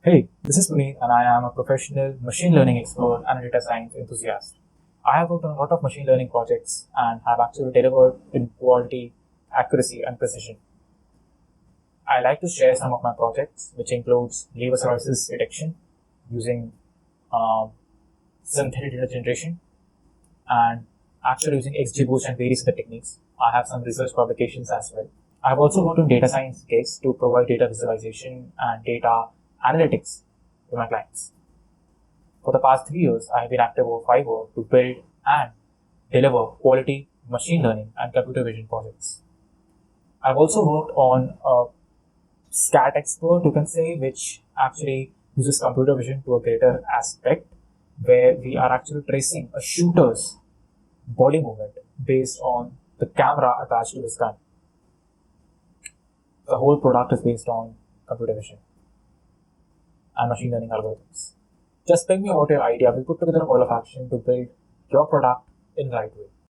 Hey, this is Puneet, and I am a professional machine learning expert and a data science enthusiast. I have worked on a lot of machine learning projects and have actually delivered in quality, accuracy, and precision. I like to share some of my projects, which includes lever cirrhosis detection using um, synthetic data generation and actually using XGBoost and various other techniques. I have some research publications as well. I've also worked on data science case to provide data visualization and data analytics to my clients. For the past 3 years, I have been active over Fiverr to build and deliver quality machine learning and computer vision projects. I've also worked on a SCAT expert, you can say, which actually uses computer vision to a greater aspect, where we are actually tracing a shooter's body movement based on the camera attached to his gun. The whole product is based on computer vision and machine learning algorithms. Just ping me about your idea. We'll put together a call of action to build your product in the right way.